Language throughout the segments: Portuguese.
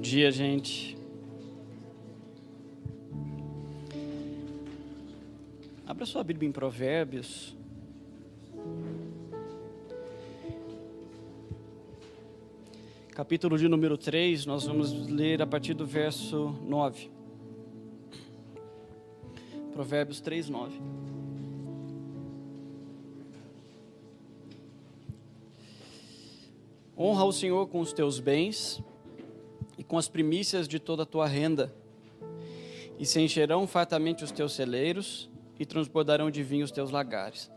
dia, gente. Abra sua Bíblia em Provérbios. Capítulo de número 3, nós vamos ler a partir do verso 9. Provérbios 3, 9. Honra o Senhor com os teus bens e com as primícias de toda a tua renda, e se encherão fartamente os teus celeiros e transbordarão de vinho os teus lagares.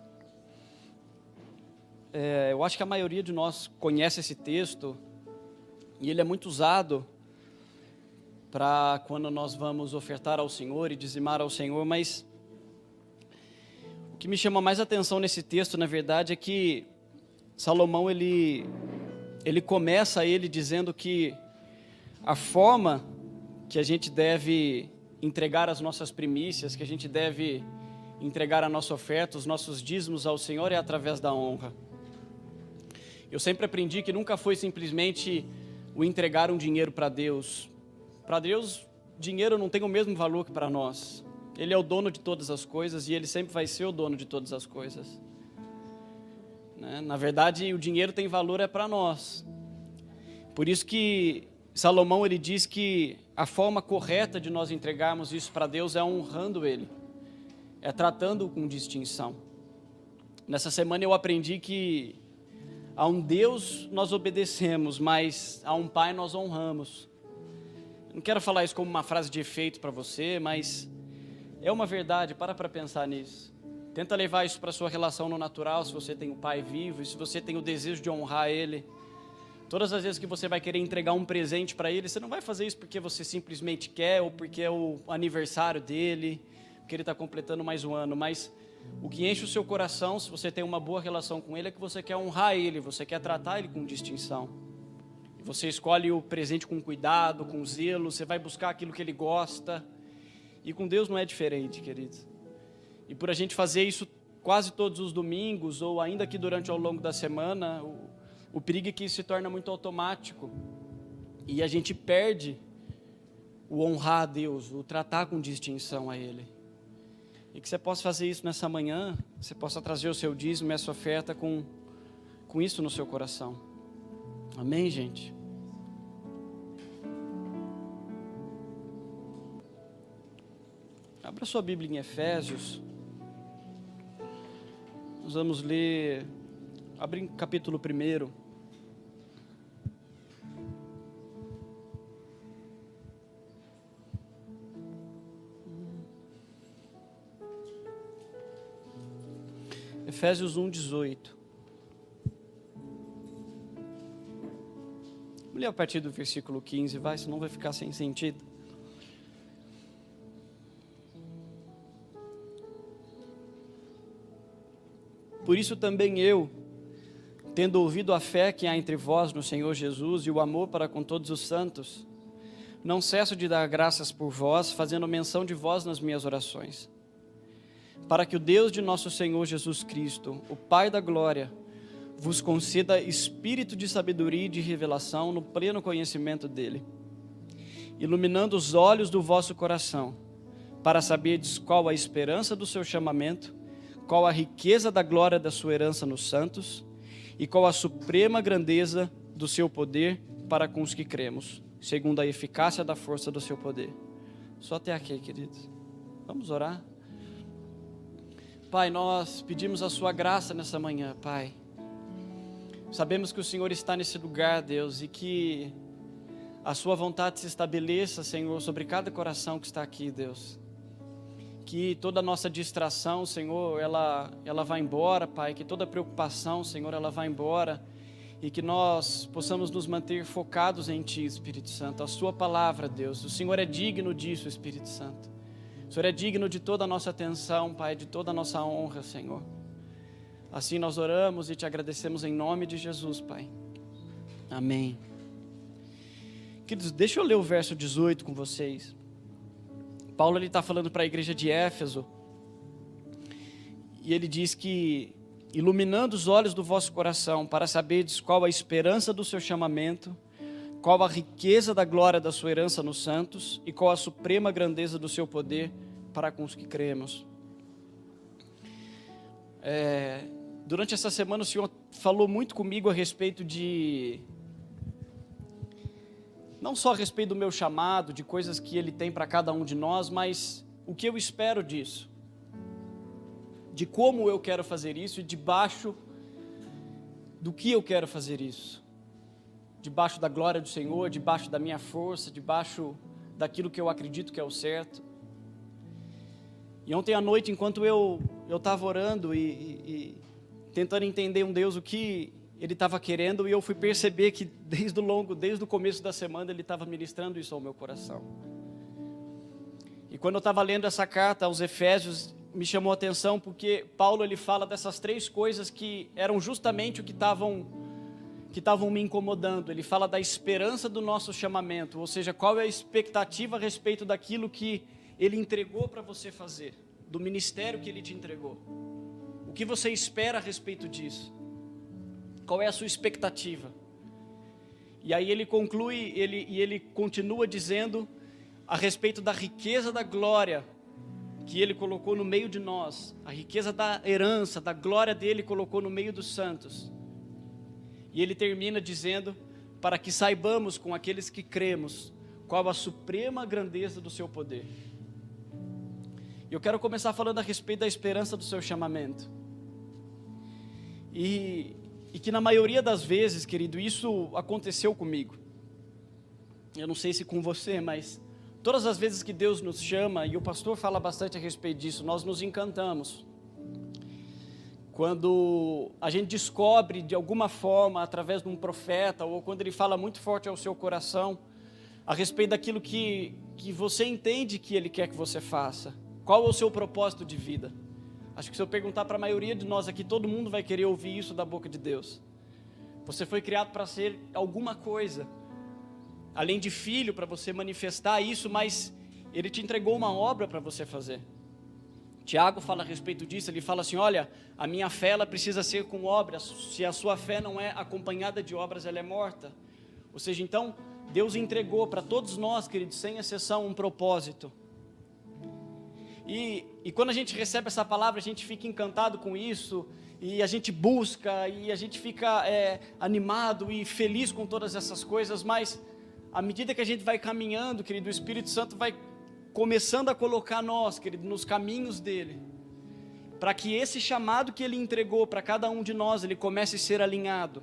Eu acho que a maioria de nós conhece esse texto, e ele é muito usado para quando nós vamos ofertar ao Senhor e dizimar ao Senhor, mas o que me chama mais atenção nesse texto, na verdade, é que Salomão, ele começa dizendo que a forma que a gente deve entregar as nossas primícias, que a gente deve entregar a nossa oferta, os nossos dízimos ao Senhor é através da honra. Eu sempre aprendi que nunca foi simplesmente o entregar um dinheiro para Deus. Para Deus, dinheiro não tem o mesmo valor que para nós. Ele é o dono de todas as coisas e Ele sempre vai ser o dono de todas as coisas. Na verdade, o dinheiro tem valor para nós. Por isso que Salomão ele diz que a forma correta de nós entregarmos isso para Deus é honrando Ele, é tratando com distinção. Nessa semana eu aprendi que a um Deus nós obedecemos, mas a um Pai nós honramos. Eu não quero falar isso como uma frase de efeito para você, mas é uma verdade, para pensar nisso. Tenta levar isso para a sua relação no natural, se você tem um pai vivo, e se você tem o desejo de honrar Ele. Todas as vezes que você vai querer entregar um presente para Ele, você não vai fazer isso porque você simplesmente quer, ou porque é o aniversário dEle, porque Ele está completando mais um ano, mas o que enche o seu coração, se você tem uma boa relação com Ele, é que você quer honrar Ele, você quer tratar Ele com distinção. E você escolhe o presente com cuidado, com zelo, você vai buscar aquilo que Ele gosta, e com Deus não é diferente, queridos. E por a gente fazer isso quase todos os domingos, ou ainda que durante ao longo da semana, o perigo é que isso se torna muito automático. E a gente perde o honrar a Deus, o tratar com distinção a Ele. E que você possa fazer isso nessa manhã, você possa trazer o seu dízimo e a sua oferta com isso no seu coração. Amém, gente? Abra sua Bíblia em Efésios. Nós vamos ler, abre em capítulo 1. Efésios 1:18. Vamos ler a partir do versículo 15, senão vai ficar sem sentido. Por isso também eu, tendo ouvido a fé que há entre vós no Senhor Jesus e o amor para com todos os santos, não cesso de dar graças por vós, fazendo menção de vós nas minhas orações, para que o Deus de nosso Senhor Jesus Cristo, o Pai da glória, vos conceda espírito de sabedoria e de revelação no pleno conhecimento dEle, iluminando os olhos do vosso coração, para saberdes qual a esperança do seu chamamento, qual a riqueza da glória da sua herança nos santos, e qual a suprema grandeza do seu poder para com os que cremos, segundo a eficácia da força do seu poder. Só até aqui, queridos. Vamos orar? Pai, nós pedimos a sua graça nessa manhã, Pai. Sabemos que o Senhor está nesse lugar, Deus, e que a sua vontade se estabeleça, Senhor, sobre cada coração que está aqui, Deus. Que toda a nossa distração, Senhor, ela vá embora, Pai, que toda preocupação, Senhor, ela vá embora, e que nós possamos nos manter focados em Ti, Espírito Santo, a Sua palavra, Deus. O Senhor é digno disso, Espírito Santo. O Senhor é digno de toda a nossa atenção, Pai, de toda a nossa honra, Senhor. Assim nós oramos e Te agradecemos em nome de Jesus, Pai. Amém. Queridos, deixa eu ler o verso 18 com vocês. Paulo está falando para a igreja de Éfeso, e ele diz que, iluminando os olhos do vosso coração, para saberdes qual a esperança do seu chamamento, qual a riqueza da glória da sua herança nos santos e qual a suprema grandeza do seu poder para com os que cremos. Durante essa semana o Senhor falou muito comigo a respeito não só a respeito do meu chamado, de coisas que Ele tem para cada um de nós, mas o que eu espero disso, de como eu quero fazer isso e debaixo do que eu quero fazer isso, debaixo da glória do Senhor, debaixo da minha força, debaixo daquilo que eu acredito que é o certo. E ontem à noite, enquanto eu estava orando e tentando entender um Deus, o que Ele estava querendo, e eu fui perceber que desde o começo da semana Ele estava ministrando isso ao meu coração. E quando eu estava lendo essa carta aos Efésios, me chamou a atenção porque Paulo ele fala dessas 3 coisas que eram justamente o que estavam me incomodando. Ele fala da esperança do nosso chamamento, ou seja, qual é a expectativa a respeito daquilo que Ele entregou para você fazer, do ministério que Ele te entregou. O que você espera a respeito disso? Qual é a sua expectativa? E aí ele conclui, ele continua dizendo a respeito da riqueza da glória que Ele colocou no meio de nós, a riqueza da herança, da glória dEle colocou no meio dos santos. E ele termina dizendo, para que saibamos com aqueles que cremos, qual a suprema grandeza do seu poder. E eu quero começar falando a respeito da esperança do seu chamamento. E que na maioria das vezes, querido, isso aconteceu comigo. Eu não sei se com você, mas todas as vezes que Deus nos chama, e o pastor fala bastante a respeito disso, nós nos encantamos. Quando a gente descobre de alguma forma, através de um profeta, ou quando ele fala muito forte ao seu coração, a respeito daquilo que você entende que Ele quer que você faça. Qual é o seu propósito de vida? Acho que se eu perguntar para a maioria de nós aqui, todo mundo vai querer ouvir isso da boca de Deus. Você foi criado para ser alguma coisa, além de filho, para você manifestar isso, mas Ele te entregou uma obra para você fazer. Tiago fala a respeito disso, ele fala assim, olha, a minha fé ela precisa ser com obras, se a sua fé não é acompanhada de obras, ela é morta. Ou seja, então, Deus entregou para todos nós, queridos, sem exceção, um propósito. E quando a gente recebe essa palavra, a gente fica encantado com isso, e a gente busca, e a gente fica animado e feliz com todas essas coisas, mas à medida que a gente vai caminhando, querido, o Espírito Santo vai começando a colocar nós, querido, nos caminhos dEle, para que esse chamado que Ele entregou para cada um de nós, ele comece a ser alinhado.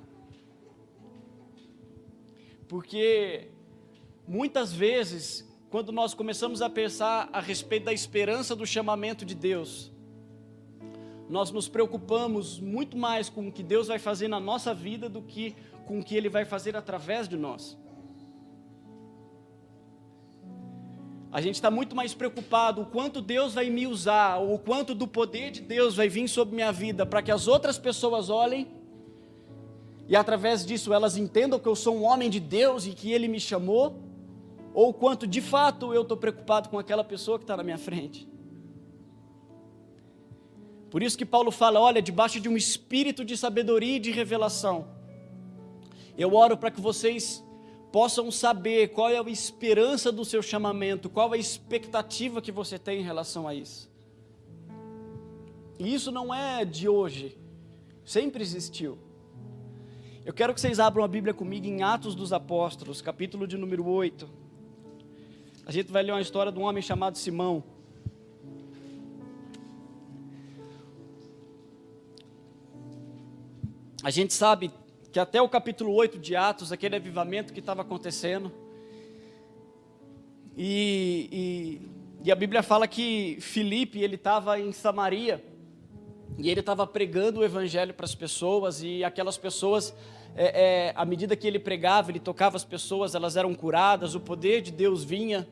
Porque muitas vezes, quando nós começamos a pensar a respeito da esperança do chamamento de Deus, nós nos preocupamos muito mais com o que Deus vai fazer na nossa vida do que com o que Ele vai fazer através de nós. A gente está muito mais preocupado o quanto Deus vai me usar, ou o quanto do poder de Deus vai vir sobre minha vida, para que as outras pessoas olhem, e através disso elas entendam que eu sou um homem de Deus e que Ele me chamou, ou o quanto de fato eu estou preocupado com aquela pessoa que está na minha frente. Por isso que Paulo fala, olha, debaixo de um espírito de sabedoria e de revelação, eu oro para que vocês possam saber qual é a esperança do seu chamamento, qual a expectativa que você tem em relação a isso. E isso não é de hoje, sempre existiu. Eu quero que vocês abram a Bíblia comigo em Atos dos Apóstolos, capítulo de número 8. A gente vai ler uma história de um homem chamado Simão. A gente sabe que até o capítulo 8 de Atos, aquele avivamento que estava acontecendo, e a Bíblia fala que Filipe, ele estava em Samaria, e ele estava pregando o evangelho para as pessoas, e aquelas pessoas, à medida que ele pregava, ele tocava as pessoas, elas eram curadas, o poder de Deus vinha.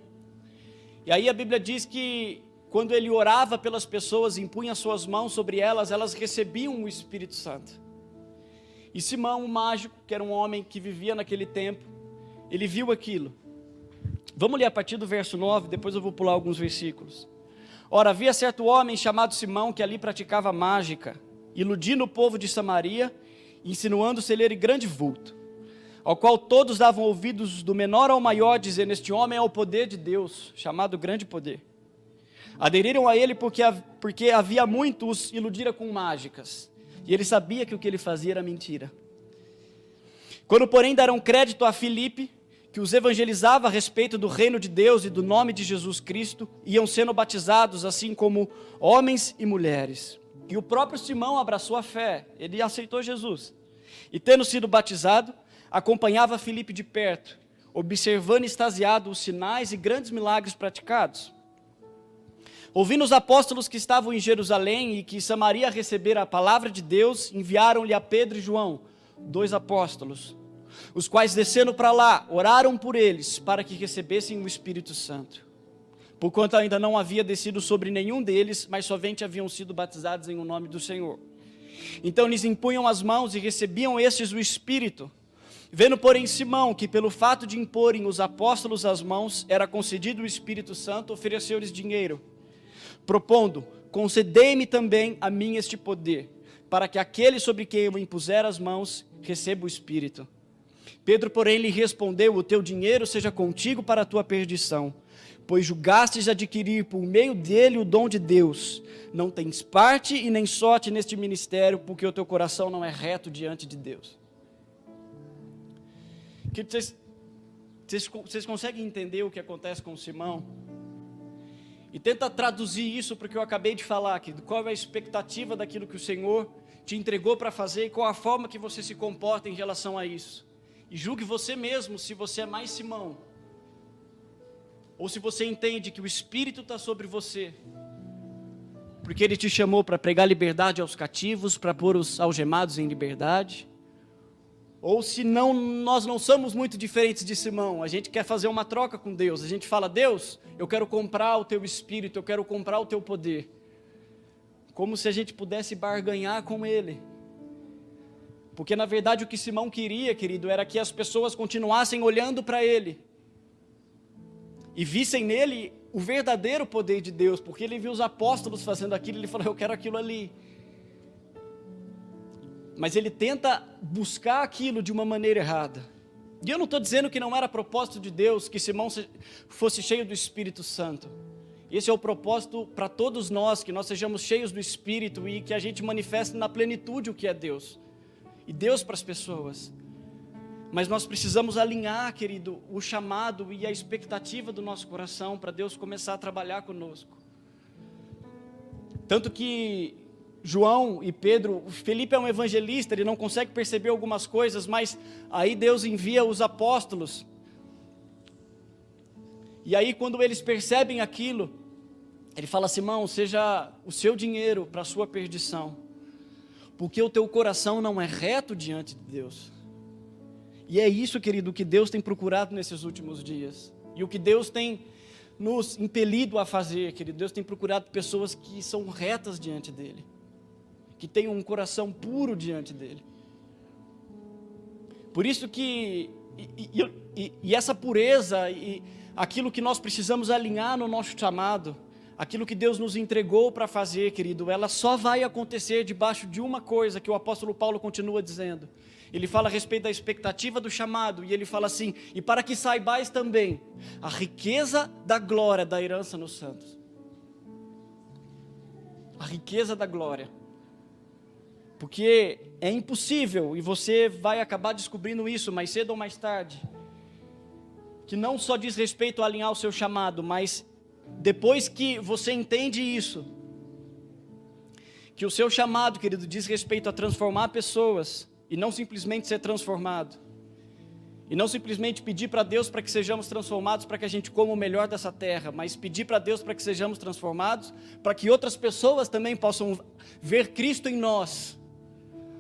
E aí a Bíblia diz que quando ele orava pelas pessoas, impunha suas mãos sobre elas, elas recebiam o Espírito Santo. E Simão, o mágico, que era um homem que vivia naquele tempo, ele viu aquilo. Vamos ler a partir do verso 9, depois eu vou pular alguns versículos. Ora, havia certo homem chamado Simão, que ali praticava mágica, iludindo o povo de Samaria, insinuando ser ele grande vulto. ao qual todos davam ouvidos, do menor ao maior, dizendo: este homem é o poder de Deus, chamado grande poder. Aderiram a ele porque havia muito os iludira com mágicas, e ele sabia que o que ele fazia era mentira. Quando, porém, deram crédito a Filipe, que os evangelizava a respeito do reino de Deus e do nome de Jesus Cristo, iam sendo batizados, assim como homens e mulheres. E o próprio Simão abraçou a fé, ele aceitou Jesus. E tendo sido batizado, acompanhava Filipe de perto, observando extasiado os sinais e grandes milagres praticados. Ouvindo os apóstolos que estavam em Jerusalém e que Samaria recebera a palavra de Deus, enviaram-lhe a Pedro e João, 2 apóstolos, os quais, descendo para lá, oraram por eles, para que recebessem o Espírito Santo. Porquanto ainda não havia descido sobre nenhum deles, mas somente haviam sido batizados em o nome do Senhor. Então lhes impunham as mãos e recebiam estes o Espírito. Vendo, porém, Simão, que pelo fato de imporem os apóstolos as mãos, era concedido o Espírito Santo, ofereceu-lhes dinheiro, propondo: concedei-me também a mim este poder, para que aquele sobre quem eu impuser as mãos receba o Espírito. Pedro, porém, lhe respondeu: o teu dinheiro seja contigo para a tua perdição, pois julgastes adquirir por meio dele o dom de Deus. Não tens parte e nem sorte neste ministério, porque o teu coração não é reto diante de Deus. Vocês conseguem entender o que acontece com Simão? E tenta traduzir isso para o que eu acabei de falar aqui. Qual é a expectativa daquilo que o Senhor te entregou para fazer e qual a forma que você se comporta em relação a isso. E julgue você mesmo se você é mais Simão, ou se você entende que o Espírito está sobre você, porque Ele te chamou para pregar liberdade aos cativos, para pôr os algemados em liberdade. Ou se não, nós não somos muito diferentes de Simão, a gente quer fazer uma troca com Deus, a gente fala: Deus, eu quero comprar o teu Espírito, eu quero comprar o teu poder, como se a gente pudesse barganhar com Ele, porque na verdade o que Simão queria, querido, era que as pessoas continuassem olhando para Ele, e vissem nele o verdadeiro poder de Deus, porque ele viu os apóstolos fazendo aquilo, ele falou: eu quero aquilo ali. Mas ele tenta buscar aquilo de uma maneira errada. E eu não estou dizendo que não era propósito de Deus que Simão fosse cheio do Espírito Santo. Esse é o propósito para todos nós, que nós sejamos cheios do Espírito e que a gente manifeste na plenitude o que é Deus. E Deus para as pessoas. Mas nós precisamos alinhar, querido, o chamado e a expectativa do nosso coração para Deus começar a trabalhar conosco. Tanto que João e Pedro, Felipe é um evangelista, ele não consegue perceber algumas coisas, mas aí Deus envia os apóstolos. E aí quando eles percebem aquilo, ele fala: Simão, seja o seu dinheiro para a sua perdição, porque o teu coração não é reto diante de Deus. E é isso, querido, que Deus tem procurado nesses últimos dias. E o que Deus tem nos impelido a fazer, querido, Deus tem procurado pessoas que são retas diante dEle, que tenham um coração puro diante dEle. Por isso que, e essa pureza, e aquilo que nós precisamos alinhar no nosso chamado, aquilo que Deus nos entregou para fazer, querido, ela só vai acontecer debaixo de uma coisa que o apóstolo Paulo continua dizendo. Ele fala a respeito da expectativa do chamado, e ele fala assim: e para que saibais também a riqueza da glória da herança nos santos. A riqueza da glória. Porque é impossível, e você vai acabar descobrindo isso mais cedo ou mais tarde, que não só diz respeito a alinhar o seu chamado, mas depois que você entende isso, que o seu chamado, querido, diz respeito a transformar pessoas, e não simplesmente ser transformado, e não simplesmente pedir para Deus para que sejamos transformados, para que a gente coma o melhor dessa terra, mas pedir para Deus para que sejamos transformados, para que outras pessoas também possam ver Cristo em nós,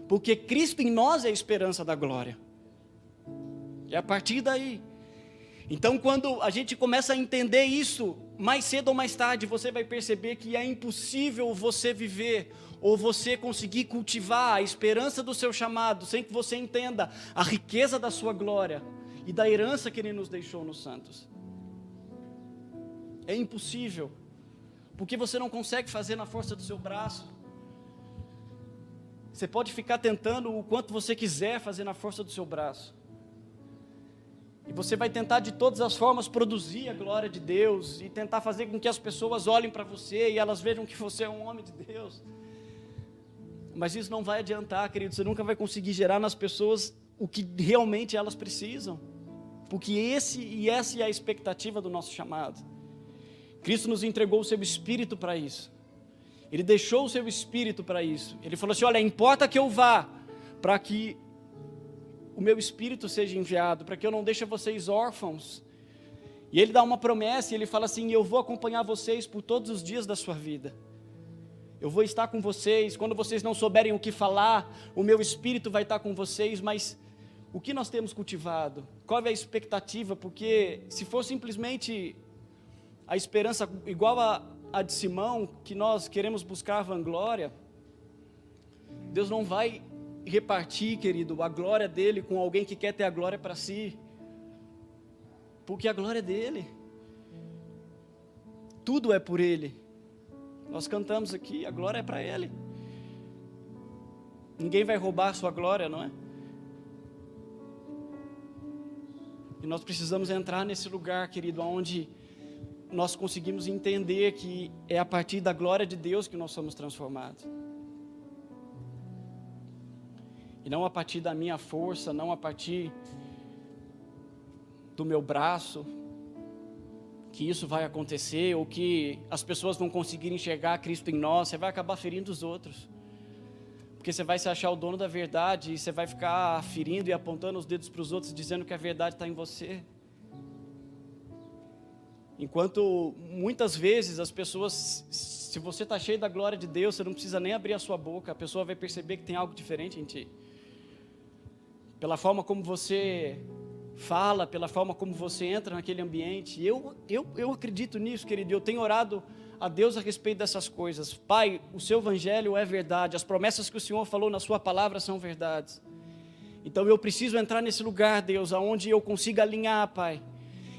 porque Cristo em nós é a esperança da glória. É a partir daí. Então, quando a gente começa a entender isso, mais cedo ou mais tarde, você vai perceber que é impossível você viver, ou você conseguir cultivar a esperança do seu chamado, sem que você entenda a riqueza da sua glória, e da herança que Ele nos deixou nos santos. É impossível, porque você não consegue fazer na força do seu braço. Você pode ficar tentando o quanto você quiser fazer na força do seu braço, E você vai tentar de todas as formas produzir a glória de Deus e tentar fazer com que as pessoas olhem para você e elas vejam que você é um homem de Deus. Mas isso não vai adiantar, querido. Você nunca vai conseguir gerar nas pessoas o que realmente elas precisam. Porque essa é a expectativa do nosso chamado. Cristo nos entregou o seu Espírito para isso. Ele deixou o seu Espírito para isso. Ele falou assim, olha, importa que eu vá, para que o meu Espírito seja enviado, para que eu não deixe vocês órfãos. E Ele dá uma promessa, e Ele fala assim, eu vou acompanhar vocês por todos os dias da sua vida. Eu vou estar com vocês, quando vocês não souberem o que falar, o meu Espírito vai estar com vocês, mas o que nós temos cultivado? Qual é a expectativa? Porque se for simplesmente a esperança igual a de Simão, que nós queremos buscar a vanglória, Deus não vai repartir, querido, a glória dele com alguém que quer ter a glória para si, porque a glória é dele, tudo é por ele. Nós cantamos aqui, a glória é para ele, ninguém vai roubar a sua glória, não é? E nós precisamos entrar nesse lugar, querido, onde nós conseguimos entender que é a partir da glória de Deus que nós somos transformados. E não a partir da minha força, não a partir do meu braço, que isso vai acontecer, ou que as pessoas vão conseguir enxergar Cristo em nós. Você vai acabar ferindo os outros. Porque você vai se achar o dono da verdade, e você vai ficar ferindo e apontando os dedos para os outros, dizendo que a verdade está em você. Enquanto muitas vezes as pessoas, se você está cheio da glória de Deus, você não precisa nem abrir a sua boca, a pessoa vai perceber que tem algo diferente em ti. Pela forma como você fala, pela forma como você entra naquele ambiente. Eu acredito nisso, querido, eu tenho orado a Deus a respeito dessas coisas. Pai, o seu evangelho é verdade, as promessas que o Senhor falou na sua palavra são verdades. Então eu preciso entrar nesse lugar, Deus, aonde eu consiga alinhar, Pai,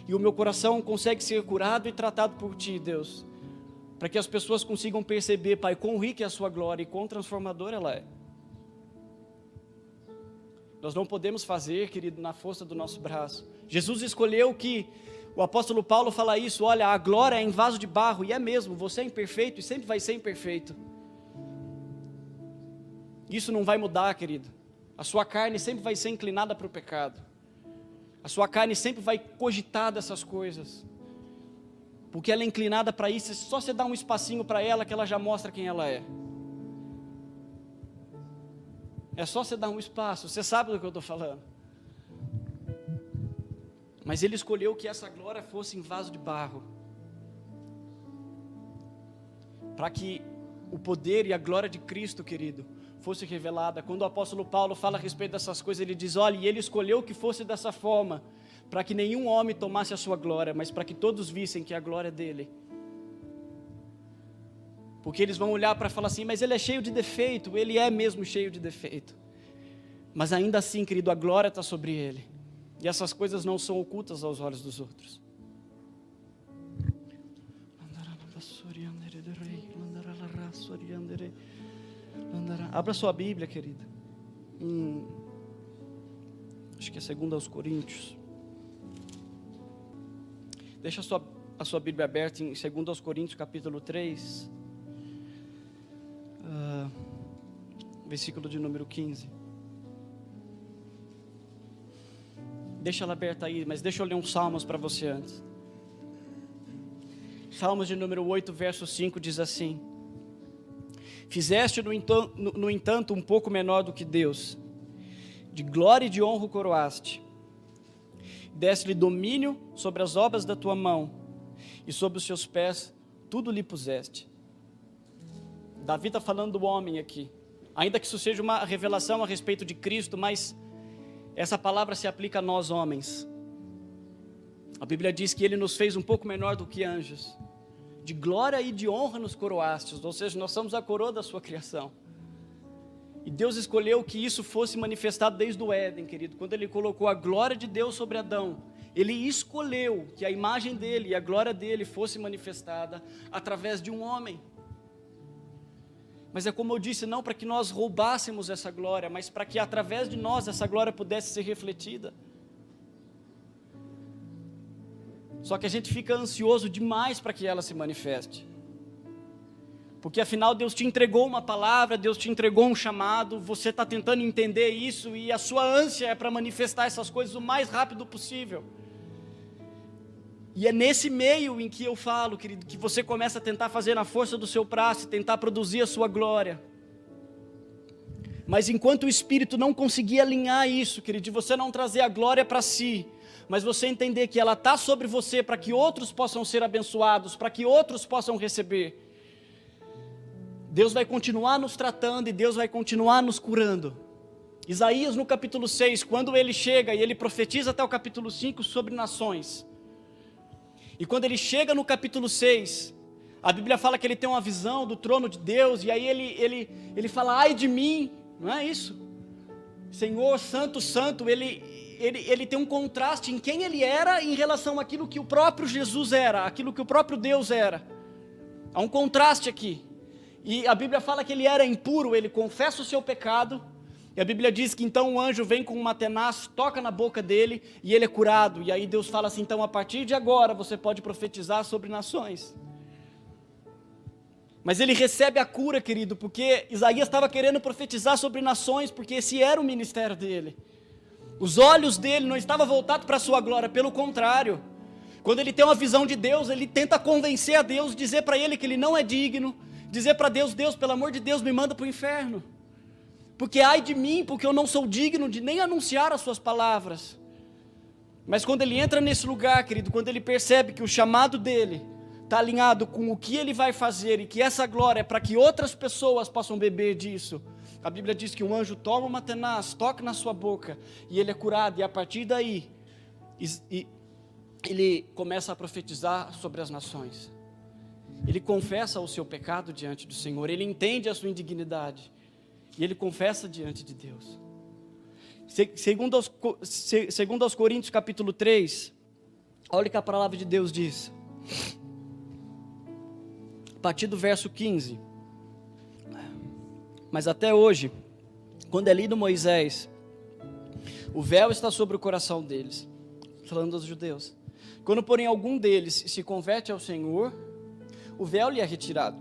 e o meu coração consegue ser curado e tratado por Ti, Deus, para que as pessoas consigam perceber, Pai, quão rica é a Sua glória e quão transformadora ela é. Nós não podemos fazer, querido, na força do nosso braço. Jesus escolheu que, o apóstolo Paulo fala isso, olha, a glória é em vaso de barro, e é mesmo, você é imperfeito e sempre vai ser imperfeito. Isso não vai mudar, querido. A sua carne sempre vai ser inclinada para o pecado. A sua carne sempre vai cogitar dessas coisas. Porque ela é inclinada para isso, só você dá um espacinho para ela que ela já mostra quem ela é. É só você dar um espaço, você sabe do que eu estou falando. Mas Ele escolheu que essa glória fosse em vaso de barro, para que o poder e a glória de Cristo, querido, fosse revelada. Quando o apóstolo Paulo fala a respeito dessas coisas, ele diz, olha, e Ele escolheu que fosse dessa forma, para que nenhum homem tomasse a sua glória, mas para que todos vissem que a glória é dele. Porque eles vão olhar para falar assim, mas ele é cheio de defeito. Ele é mesmo cheio de defeito. Mas ainda assim, querido, a glória está sobre ele. E essas coisas não são ocultas aos olhos dos outros. Abra sua Bíblia, querida. Acho que é 2 aos Coríntios. Deixa a sua Bíblia aberta em 2 aos Coríntios, capítulo 3. Versículo de número 15. Deixa ela aberta aí, mas deixa eu ler uns salmos para você antes. Salmos de número 8, verso 5 diz assim: Fizeste no entanto um pouco menor do que Deus, de glória e de honra o coroaste, deste-lhe domínio sobre as obras da tua mão, e sobre os seus pés tudo lhe puseste. Davi está falando do homem aqui, ainda que isso seja uma revelação a respeito de Cristo, mas essa palavra se aplica a nós homens. A Bíblia diz que Ele nos fez um pouco menor do que anjos, de glória e de honra nos coroastes, ou seja, nós somos a coroa da sua criação. E Deus escolheu que isso fosse manifestado desde o Éden, querido. Quando Ele colocou a glória de Deus sobre Adão, Ele escolheu que a imagem dEle e a glória dEle fosse manifestada através de um homem. Mas é como eu disse, não para que nós roubássemos essa glória, mas para que através de nós essa glória pudesse ser refletida. Só que a gente fica ansioso demais para que ela se manifeste. Porque afinal Deus te entregou uma palavra, Deus te entregou um chamado, você está tentando entender isso e a sua ânsia é para manifestar essas coisas o mais rápido possível. E é nesse meio em que eu falo, querido, que você começa a tentar fazer na força do seu braço, tentar produzir a sua glória. Mas enquanto o Espírito não conseguir alinhar isso, querido, de você não trazer a glória para si, mas você entender que ela está sobre você para que outros possam ser abençoados, para que outros possam receber, Deus vai continuar nos tratando e Deus vai continuar nos curando. Isaías no capítulo 6, quando ele chega e ele profetiza até o capítulo 5 sobre nações, e quando ele chega no capítulo 6, a Bíblia fala que ele tem uma visão do trono de Deus, e aí ele fala, ai de mim, não é isso? Senhor, santo, santo, ele tem um contraste em quem ele era em relação àquilo que o próprio Jesus era, aquilo que o próprio Deus era. Há um contraste aqui. E a Bíblia fala que ele era impuro, ele confessa o seu pecado, e a Bíblia diz que então o anjo vem com uma tenaz, toca na boca dele, e ele é curado. E aí Deus fala assim, então a partir de agora você pode profetizar sobre nações. Mas ele recebe a cura, querido, porque Isaías estava querendo profetizar sobre nações, porque esse era o ministério dele. Os olhos dele não estavam voltados para a sua glória, pelo contrário. Quando ele tem uma visão de Deus, ele tenta convencer a Deus, dizer para ele que ele não é digno, dizer para Deus, Deus, pelo amor de Deus, me manda para o inferno. Porque ai de mim, porque eu não sou digno de nem anunciar as suas palavras. Mas quando ele entra nesse lugar, querido, quando ele percebe que o chamado dele está alinhado com o que ele vai fazer, e que essa glória é para que outras pessoas possam beber disso, a Bíblia diz que o anjo toma uma tenaz, toca na sua boca, e ele é curado, e a partir daí, ele começa a profetizar sobre as nações. Ele confessa o seu pecado diante do Senhor, ele entende a sua indignidade, e ele confessa diante de Deus. Segundo aos Coríntios capítulo 3, olha o que a palavra de Deus diz, a partir do verso 15, mas até hoje, quando é lido Moisés, o véu está sobre o coração deles, falando dos judeus, quando porém algum deles se converte ao Senhor, o véu lhe é retirado.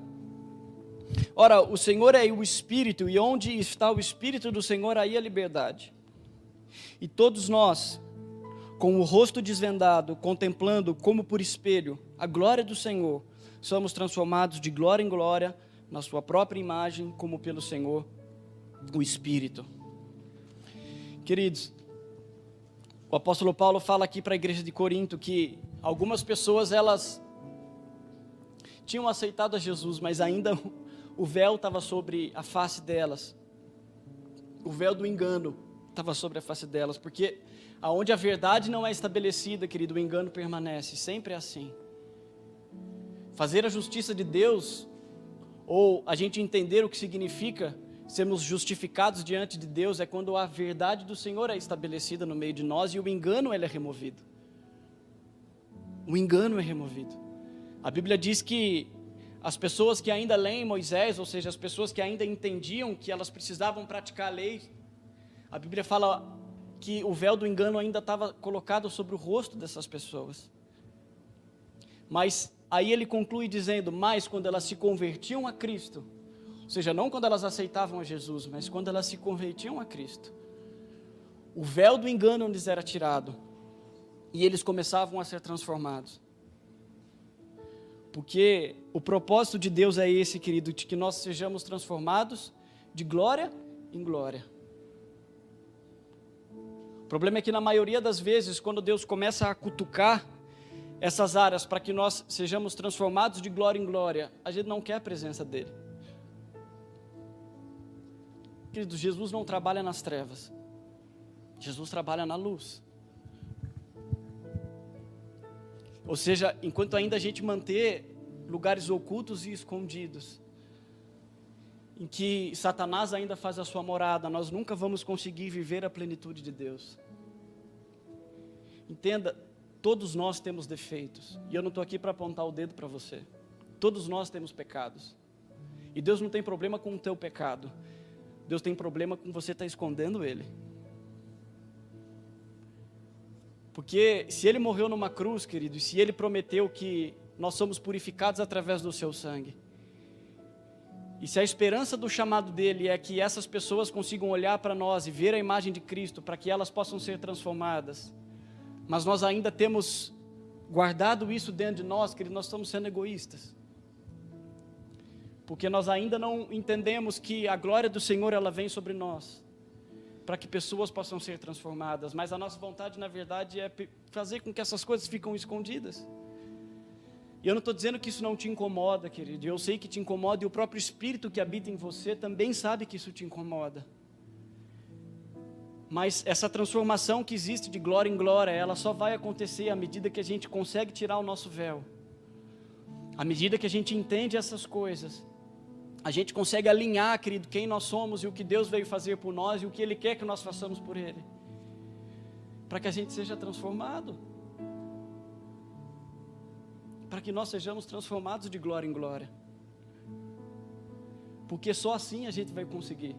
Ora, o Senhor é o Espírito, e onde está o Espírito do Senhor, aí a liberdade. E todos nós, com o rosto desvendado, contemplando como por espelho a glória do Senhor, somos transformados de glória em glória, na sua própria imagem, como pelo Senhor, o Espírito. Queridos, o apóstolo Paulo fala aqui para a igreja de Corinto que algumas pessoas, elas tinham aceitado a Jesus, mas ainda o véu estava sobre a face delas. O véu do engano estava sobre a face delas, porque aonde a verdade não é estabelecida, querido, o engano permanece, sempre é assim. Fazer a justiça de Deus, ou a gente entender o que significa sermos justificados diante de Deus, é quando a verdade do Senhor é estabelecida no meio de nós e o engano ele é removido. O engano é removido. A Bíblia diz que as pessoas que ainda leem Moisés, ou seja, as pessoas que ainda entendiam que elas precisavam praticar a lei, a Bíblia fala que o véu do engano ainda estava colocado sobre o rosto dessas pessoas. Mas aí ele conclui dizendo, mas quando elas se convertiam a Cristo, ou seja, não quando elas aceitavam a Jesus, mas quando elas se convertiam a Cristo, o véu do engano lhes era tirado, e eles começavam a ser transformados. Porque o propósito de Deus é esse, querido, de que nós sejamos transformados de glória em glória. O problema é que na maioria das vezes, quando Deus começa a cutucar essas áreas para que nós sejamos transformados de glória em glória, a gente não quer a presença dEle. Querido, Jesus não trabalha nas trevas, Jesus trabalha na luz. Ou seja, enquanto ainda a gente manter lugares ocultos e escondidos, em que Satanás ainda faz a sua morada, nós nunca vamos conseguir viver a plenitude de Deus. Entenda, todos nós temos defeitos, e eu não estou aqui para apontar o dedo para você. Todos nós temos pecados, e Deus não tem problema com o teu pecado, Deus tem problema com você estar escondendo ele. Porque se ele morreu numa cruz, querido, e se ele prometeu que nós somos purificados através do seu sangue, e se a esperança do chamado dele é que essas pessoas consigam olhar para nós e ver a imagem de Cristo, para que elas possam ser transformadas, mas nós ainda temos guardado isso dentro de nós, querido, nós estamos sendo egoístas. Porque nós ainda não entendemos que a glória do Senhor, ela vem sobre nós, para que pessoas possam ser transformadas, mas a nossa vontade, na verdade, é fazer com que essas coisas fiquem escondidas. E eu não estou dizendo que isso não te incomoda, querido, eu sei que te incomoda, e o próprio Espírito que habita em você também sabe que isso te incomoda. Mas essa transformação que existe de glória em glória, ela só vai acontecer à medida que a gente consegue tirar o nosso véu. À medida que a gente entende essas coisas, a gente consegue alinhar, querido, quem nós somos e o que Deus veio fazer por nós e o que Ele quer que nós façamos por Ele, para que a gente seja transformado, para que nós sejamos transformados de glória em glória, porque só assim a gente vai conseguir.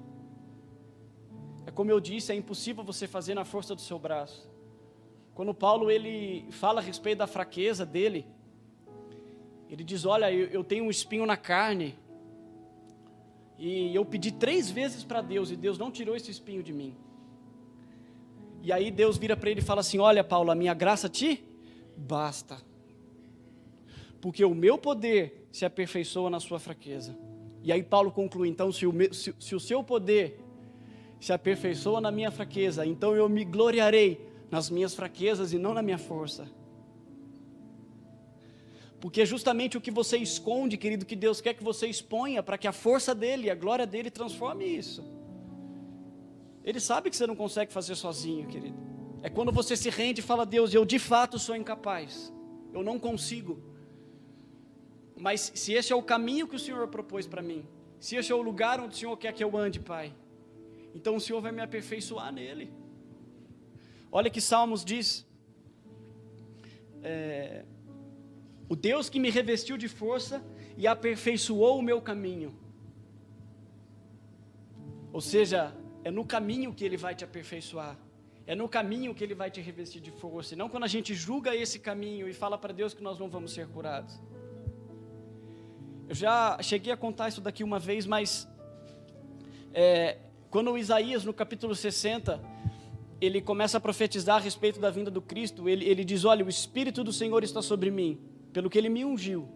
É como eu disse, é impossível você fazer na força do seu braço. Quando Paulo ele fala a respeito da fraqueza dele, ele diz, olha, eu tenho um espinho na carne, e eu pedi 3 vezes para Deus, e Deus não tirou esse espinho de mim. E aí Deus vira para ele e fala assim, olha Paulo, a minha graça te basta, porque o meu poder se aperfeiçoa na sua fraqueza. E aí Paulo conclui, então se o seu poder se aperfeiçoa na minha fraqueza, então eu me gloriarei nas minhas fraquezas e não na minha força. Porque é justamente o que você esconde, querido, que Deus quer que você exponha, para que a força dEle, a glória dEle transforme isso. Ele sabe que você não consegue fazer sozinho, querido. É quando você se rende e fala, Deus, eu de fato sou incapaz, eu não consigo. Mas se esse é o caminho que o Senhor propôs para mim, se esse é o lugar onde o Senhor quer que eu ande, Pai, então o Senhor vai me aperfeiçoar nele. Olha que Salmos diz, o Deus que me revestiu de força e aperfeiçoou o meu caminho. Ou seja, é no caminho que Ele vai te aperfeiçoar, é no caminho que Ele vai te revestir de força, e não quando a gente julga esse caminho e fala para Deus que nós não vamos ser curados. Eu já cheguei a contar isso daqui uma vez, mas quando Isaías, no capítulo 60, ele começa a profetizar a respeito da vinda do Cristo, ele diz, olha, o Espírito do Senhor está sobre mim, pelo que Ele me ungiu,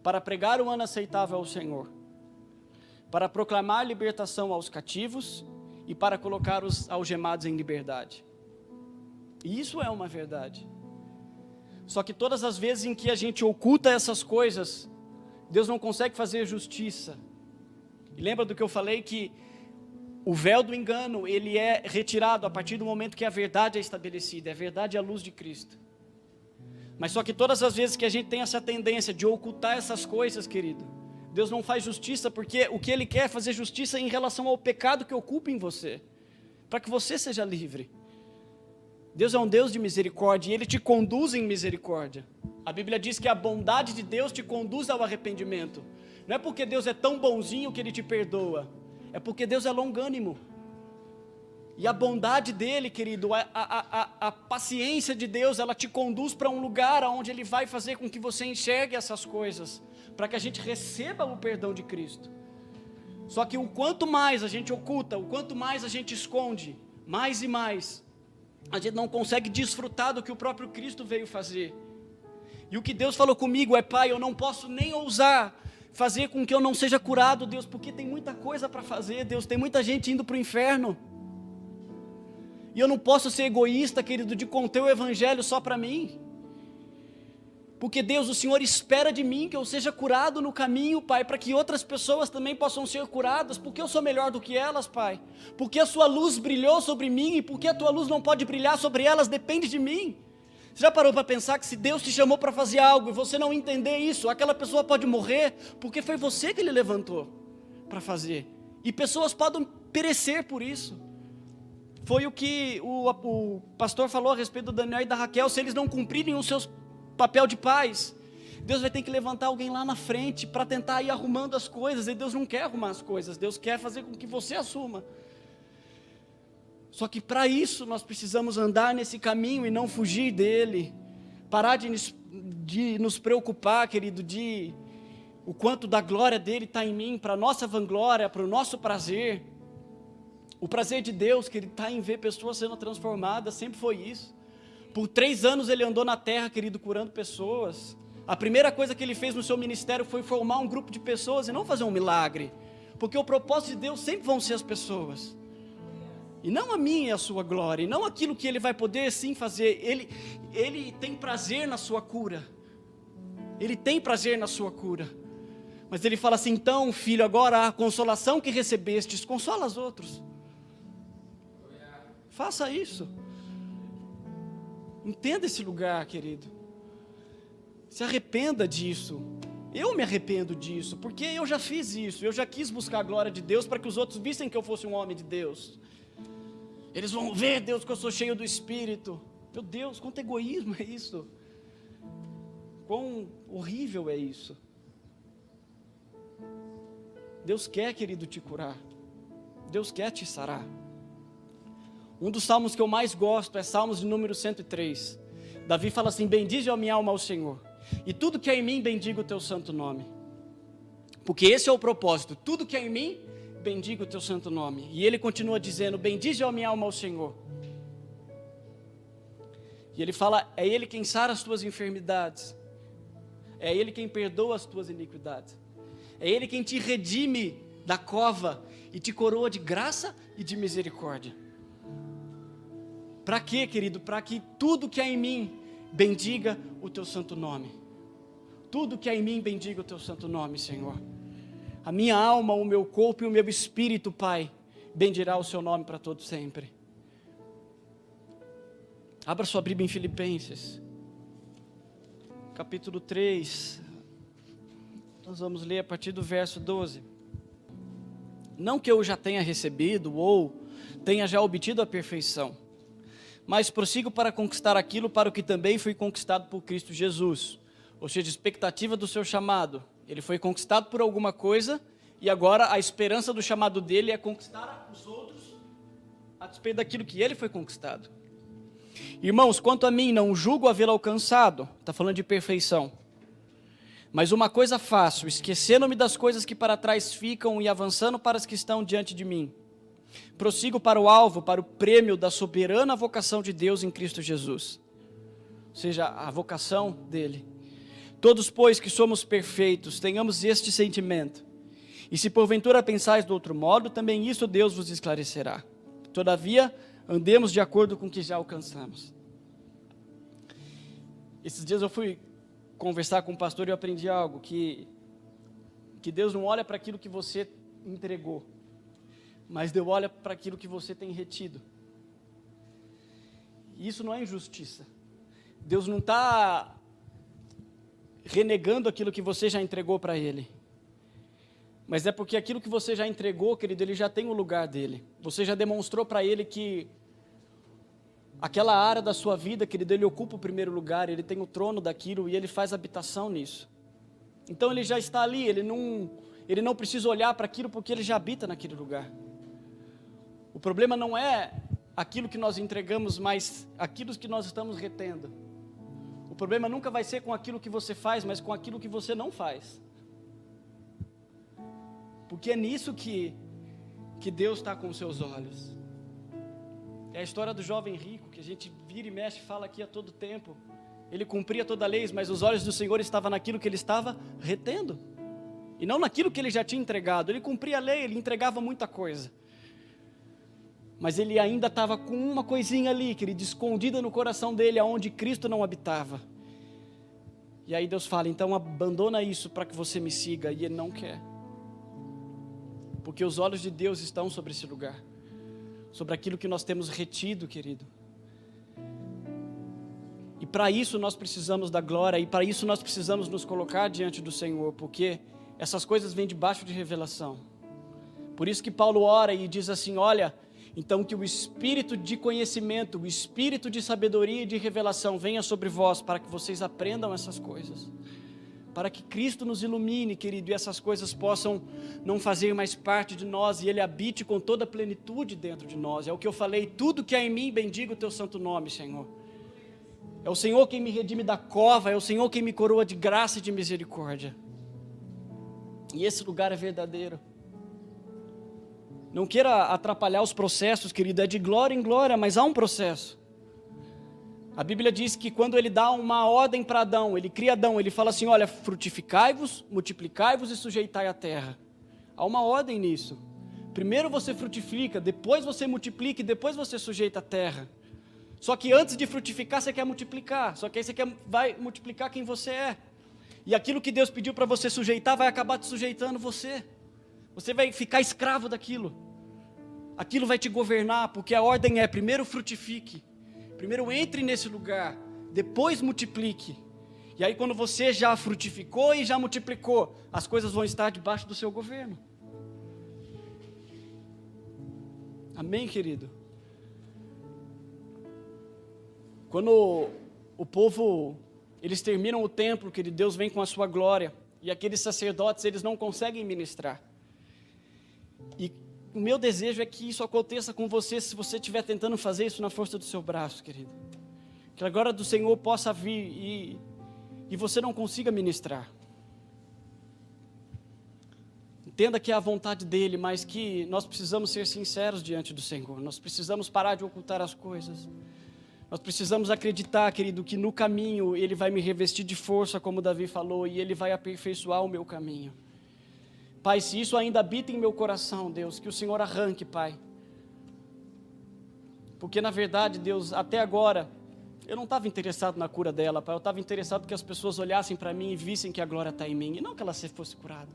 para pregar o ano aceitável ao Senhor, para proclamar libertação aos cativos e para colocar os algemados em liberdade. E isso é uma verdade. Só que todas as vezes em que a gente oculta essas coisas, Deus não consegue fazer justiça. E lembra do que eu falei, que o véu do engano, ele é retirado a partir do momento que a verdade é estabelecida. A verdade é a luz de Cristo. Mas só que todas as vezes que a gente tem essa tendência de ocultar essas coisas, querido, Deus não faz justiça, porque o que Ele quer é fazer justiça em relação ao pecado que ocupa em você, para que você seja livre. Deus é um Deus de misericórdia, e Ele te conduz em misericórdia. A Bíblia diz que a bondade de Deus te conduz ao arrependimento. Não é porque Deus é tão bonzinho que Ele te perdoa, é porque Deus é longânimo. E a bondade dEle, querido, a paciência de Deus, ela te conduz para um lugar onde Ele vai fazer com que você enxergue essas coisas, para que a gente receba o perdão de Cristo. Só que o quanto mais a gente oculta, o quanto mais a gente esconde, mais e mais, a gente não consegue desfrutar do que o próprio Cristo veio fazer. E o que Deus falou comigo é, Pai, eu não posso nem ousar fazer com que eu não seja curado, Deus, porque tem muita coisa para fazer, Deus, tem muita gente indo para o inferno. E eu não posso ser egoísta, querido, de conter o evangelho só para mim. Porque Deus, o Senhor espera de mim que eu seja curado no caminho, Pai, para que outras pessoas também possam ser curadas, porque eu sou melhor do que elas, Pai. Porque a sua luz brilhou sobre mim, e porque a tua luz não pode brilhar sobre elas, depende de mim. Você já parou para pensar que se Deus te chamou para fazer algo e você não entender isso, aquela pessoa pode morrer, porque foi você que Ele levantou para fazer. E pessoas podem perecer por isso. Foi o que o pastor falou a respeito do Daniel e da Raquel. Se eles não cumprirem o seu papel de pais, Deus vai ter que levantar alguém lá na frente para tentar ir arrumando as coisas. E Deus não quer arrumar as coisas, Deus quer fazer com que você assuma. Só que para isso nós precisamos andar nesse caminho e não fugir dele. Parar de nos preocupar, querido, de o quanto da glória dele está em mim, para a nossa vanglória, para o nosso prazer. O prazer de Deus, querido, está em ver pessoas sendo transformadas, sempre foi isso. Por 3 anos ele andou na terra, querido, curando pessoas. A primeira coisa que ele fez no seu ministério foi formar um grupo de pessoas e não fazer um milagre. Porque o propósito de Deus sempre vão ser as pessoas. E não a minha e a sua glória, e não aquilo que ele vai poder sim fazer. Ele tem prazer na sua cura. Ele tem prazer na sua cura. Mas ele fala assim: então, filho, agora a consolação que recebestes, consola os outros. Faça isso. Entenda esse lugar, querido. Se arrependa disso. Eu me arrependo disso, porque eu já fiz isso. Eu já quis buscar a glória de Deus para que os outros vissem que eu fosse um homem de Deus. Eles vão ver, Deus, que eu sou cheio do Espírito. Meu Deus, quanto egoísmo é isso. Quão horrível é isso. Deus quer, querido, te curar. Deus quer te sarar. Um dos salmos que eu mais gosto é Salmos de número 103. Davi fala assim: bendize a minha alma ao Senhor, e tudo que é em mim bendiga o teu santo nome. Porque esse é o propósito. Tudo que é em mim bendiga o teu santo nome. E ele continua dizendo: bendize a minha alma ao Senhor. E ele fala: é ele quem sara as tuas enfermidades, é ele quem perdoa as tuas iniquidades, é ele quem te redime da cova e te coroa de graça e de misericórdia. Para quê, querido? Para que tudo que há em mim bendiga o teu santo nome. Tudo que há em mim bendiga o teu santo nome, Senhor. A minha alma, o meu corpo e o meu espírito, Pai, bendirá o seu nome para todo sempre. Abra sua Bíblia em Filipenses, capítulo 3. Nós vamos ler a partir do verso 12. Não que eu já tenha recebido ou tenha já obtido a perfeição, mas prossigo para conquistar aquilo para o que também fui conquistado por Cristo Jesus. Ou seja, expectativa do seu chamado. Ele foi conquistado por alguma coisa e agora a esperança do chamado dele é conquistar os outros a despeito daquilo que ele foi conquistado. Irmãos, quanto a mim, não julgo havê-lo alcançado. Está falando de perfeição. Mas uma coisa faço, esquecendo-me das coisas que para trás ficam e avançando para as que estão diante de mim. Prossigo para o alvo, para o prêmio da soberana vocação de Deus em Cristo Jesus. Ou seja, a vocação dele. Todos, pois, que somos perfeitos, tenhamos este sentimento. E se porventura pensais do outro modo, também isso Deus vos esclarecerá. Todavia, andemos de acordo com o que já alcançamos. Esses dias eu fui conversar com um pastor e eu aprendi algo, que Deus não olha para aquilo que você entregou, mas Deus olha para aquilo que você tem retido. E isso não é injustiça. Deus não está renegando aquilo que você já entregou para Ele, mas é porque aquilo que você já entregou, querido, Ele já tem o lugar dele. Você já demonstrou para Ele que aquela área da sua vida, querido, Ele ocupa o primeiro lugar, Ele tem o trono daquilo e Ele faz habitação nisso. Então Ele já está ali, Ele não precisa olhar para aquilo porque Ele já habita naquele lugar. O problema não é aquilo que nós entregamos, mas aquilo que nós estamos retendo. O problema nunca vai ser com aquilo que você faz, mas com aquilo que você não faz. Porque é nisso que Deus está com os seus olhos. É a história do jovem rico, que a gente vira e mexe e fala aqui a todo tempo. Ele cumpria toda a lei, mas os olhos do Senhor estavam naquilo que ele estava retendo. E não naquilo que ele já tinha entregado. Ele cumpria a lei, ele entregava muita coisa. Mas ele ainda estava com uma coisinha ali, querido, escondida no coração dele, aonde Cristo não habitava. E aí Deus fala: então abandona isso para que você me siga. E ele não quer. Porque os olhos de Deus estão sobre esse lugar. Sobre aquilo que nós temos retido, querido. E para isso nós precisamos da glória. E para isso nós precisamos nos colocar diante do Senhor. Porque essas coisas vêm debaixo de revelação. Por isso que Paulo ora e diz assim: olha, então que o espírito de conhecimento, o espírito de sabedoria e de revelação venha sobre vós, para que vocês aprendam essas coisas. para que Cristo nos ilumine, querido, e essas coisas possam não fazer mais parte de nós, e Ele habite com toda a plenitude dentro de nós. É o que eu falei, tudo que há em mim, bendiga o Teu santo nome, Senhor. É o Senhor quem me redime da cova, é o Senhor quem me coroa de graça e de misericórdia. E esse lugar é verdadeiro. Não queira atrapalhar os processos, querido, é de glória em glória, mas há um processo. A Bíblia diz que quando Ele dá uma ordem para Adão, Ele cria Adão, Ele fala assim, olha, frutificai-vos, multiplicai-vos e sujeitai a terra. Há uma ordem nisso. Primeiro você frutifica, depois você multiplica e depois você sujeita a terra. Só que antes de frutificar, você quer multiplicar. Só que aí você vai multiplicar quem você é. E aquilo que Deus pediu para você sujeitar, vai acabar te sujeitando você. Você vai ficar escravo daquilo. Aquilo vai te governar, porque a ordem é, primeiro frutifique. Primeiro entre nesse lugar, depois multiplique. E aí quando você já frutificou e já multiplicou, as coisas vão estar debaixo do seu governo. Amém, querido? Quando o povo, eles terminam o templo, querido, Deus vem com a sua glória, e aqueles sacerdotes, eles não conseguem ministrar. E o meu desejo é que isso aconteça com você, se você estiver tentando fazer isso na força do seu braço, querido. Que a glória do Senhor possa vir e você não consiga ministrar. Entenda que é a vontade dEle, mas que nós precisamos ser sinceros diante do Senhor. Nós precisamos parar de ocultar as coisas. Nós precisamos acreditar, querido, que no caminho Ele vai me revestir de força, como Davi falou, e Ele vai aperfeiçoar o meu caminho. Pai, se isso ainda habita em meu coração, Deus, que o Senhor arranque, Pai. Porque na verdade, Deus, até agora, eu não estava interessado na cura dela, Pai. Eu estava interessado que as pessoas olhassem para mim e vissem que a glória está em mim, e não que ela fosse curada.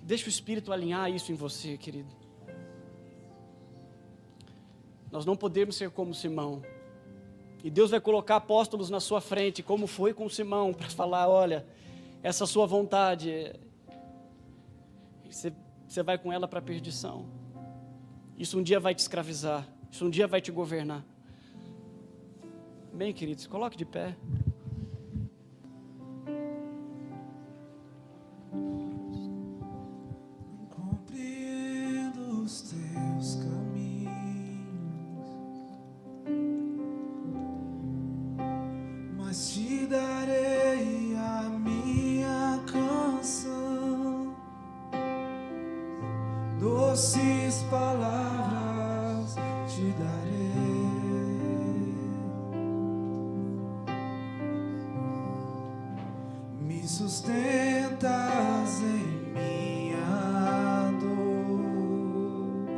Deixa o Espírito alinhar isso em você, querido. Nós não podemos ser como Simão. E Deus vai colocar apóstolos na sua frente, como foi com Simão, para falar, olha, essa sua vontade, você vai com ela para a perdição. Isso um dia vai te escravizar, isso um dia vai te governar. Bem, queridos, coloque de pé. Compreendo os teus caminhos, mas te darei a minha canção, doces palavras te darei. Me sustentas em minha dor,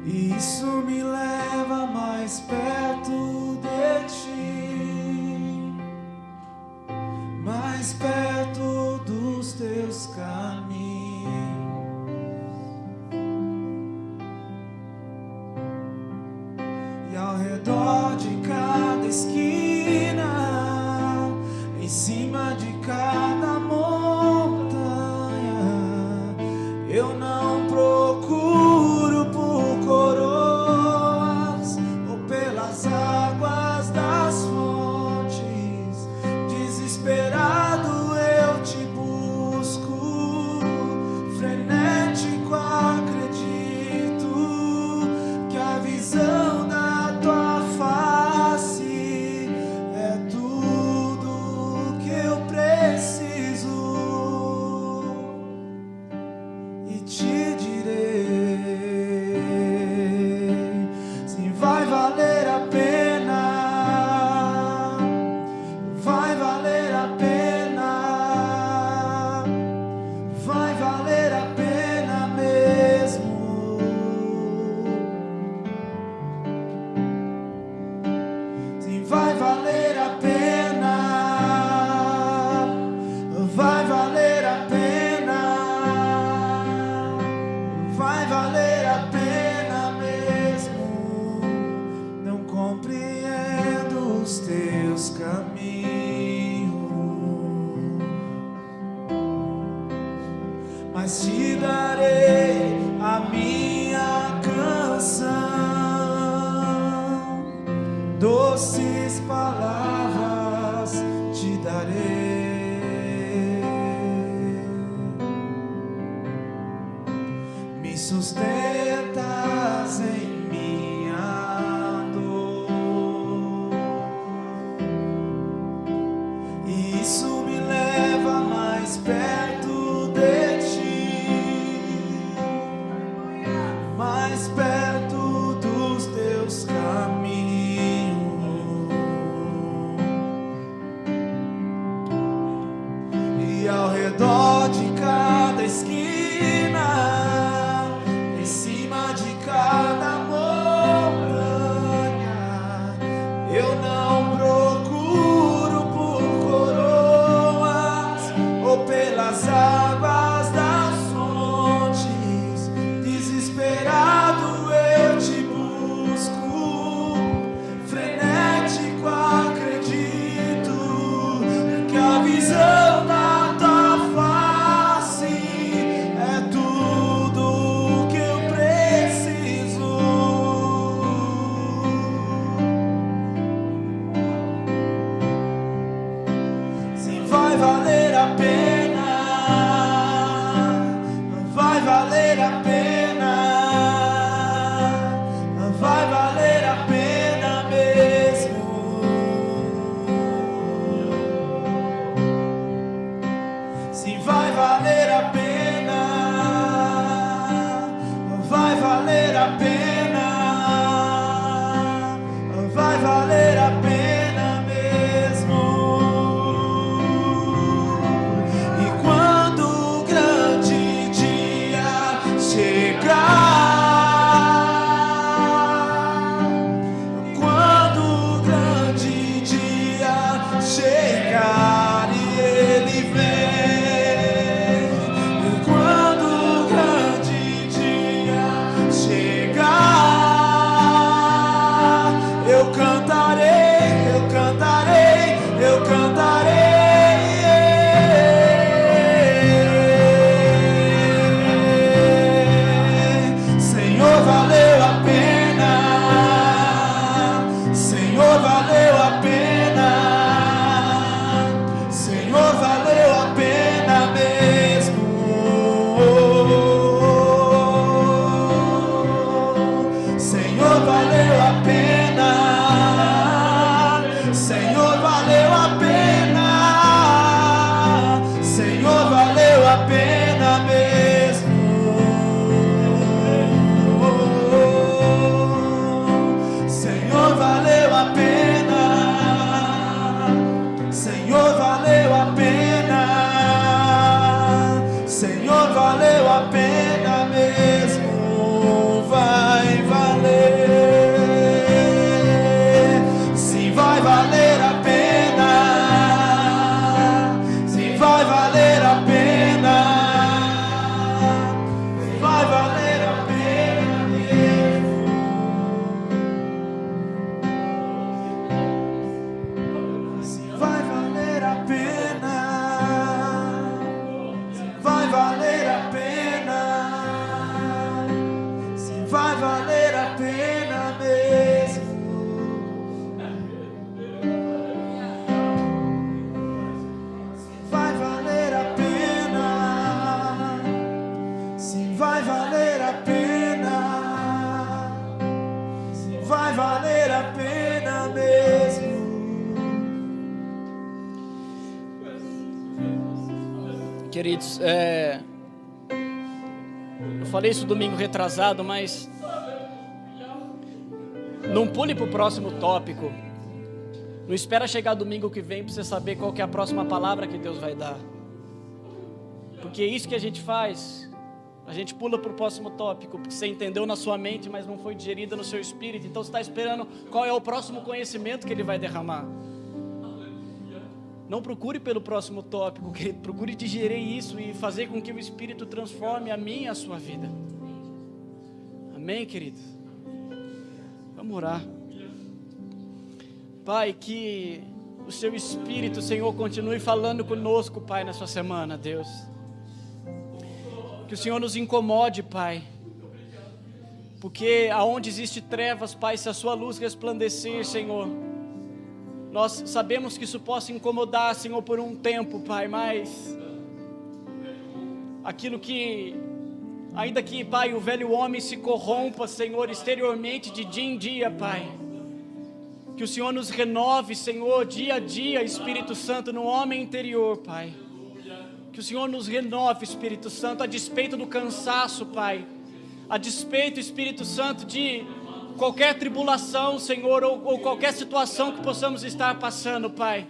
e isso me leva mais perto de ti, mais perto dos teus caminhos. E ao redor de cada esquina, em cima de cada montanha, eu não procuro por coroas ou pelas águas das fontes. Desesperado eu te busco, frenético acredito que a visão da tua face é tudo que eu preciso, e te direi se vai valer a pena, vai valer a pena, vai valer a pena mesmo. Se vai valer a pena, vai valer a pena, vai valer a pena mesmo. Não compreendo os teus caminhos, mas te darei a minha canção, doces palavras me sustentas em minha dor. E isso me leva mais perto de ti, mais perto dos teus caminhos. E ao redor de cada esquina, em cima de cada montanha, eu não procuro por coroas ou pelas águas das fontes. Desesperado eu te busco, frenético acredito que a visão da tua face é tudo que eu preciso. Se vai valer a pena, vai valer a pena, vai valer a pena mesmo. Se vai valer a pena, vai valer a pena, vai valer a pena mesmo. E quando o grande dia chegar, quando o grande dia chegar e ele vem, quando o grande dia chegar, eu cantarei, eu cantarei, eu cantarei. Senhor, valeu a pena, Senhor, valeu a pena, Senhor, valeu a pena mesmo. Senhor, valeu a pena, Senhor, valeu a pena, Senhor, valeu a pena mesmo. Senhor, valeu a pena, Senhor, valeu a pena, Senhor, valeu a pena mesmo. Vai valer, se vai valer a pena, se vai valer a pena, vai valer a pena mesmo. Se vai valer a pena, se vai valer a pena, se vai valer a pena mesmo. Se vai valer a pena, se vai valer a pena, se vai valer a pena mesmo. Queridos, eu falei isso domingo retrasado, mas não pule para o próximo tópico. Não espera chegar domingo que vem para você saber qual que é a próxima palavra que Deus vai dar. Porque é isso que a gente faz. A gente pula para o próximo tópico, porque você entendeu na sua mente, mas não foi digerida no seu espírito. Então você está esperando qual é o próximo conhecimento que Ele vai derramar. Não procure pelo próximo tópico, querido. Procure digerir isso e fazer com que o Espírito transforme a minha e a sua vida. Amém, querido? Vamos orar. Pai, que o Seu Espírito, Senhor, continue falando conosco, Pai, nessa semana, Deus. Que o Senhor nos incomode, Pai. Porque aonde existe trevas, Pai, se a Sua luz resplandecer, Senhor, nós sabemos que isso possa incomodar, Senhor, por um tempo, Pai, mas aquilo que Ainda que, Pai, o velho homem se corrompa, Senhor, exteriormente de dia em dia, Pai. Que o Senhor nos renove, Senhor, dia a dia, Espírito Santo, no homem interior, Pai. Que o Senhor nos renove, Espírito Santo, a despeito do cansaço, Pai. A despeito, Espírito Santo, de qualquer tribulação, Senhor, ou qualquer situação que possamos estar passando, Pai.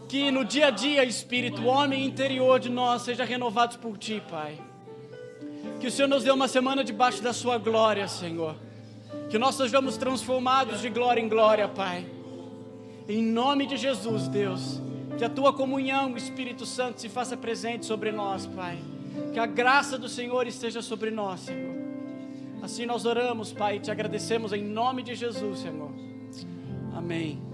Que no dia a dia, Espírito, o homem interior de nós seja renovado por Ti, Pai. Que o Senhor nos dê uma semana debaixo da Sua glória, Senhor. Que nós sejamos transformados de glória em glória, Pai. Em nome de Jesus, Deus. Que a Tua comunhão, Espírito Santo, se faça presente sobre nós, Pai. Que a graça do Senhor esteja sobre nós, Senhor. Assim nós oramos, Pai, e Te agradecemos em nome de Jesus, Senhor. Amém.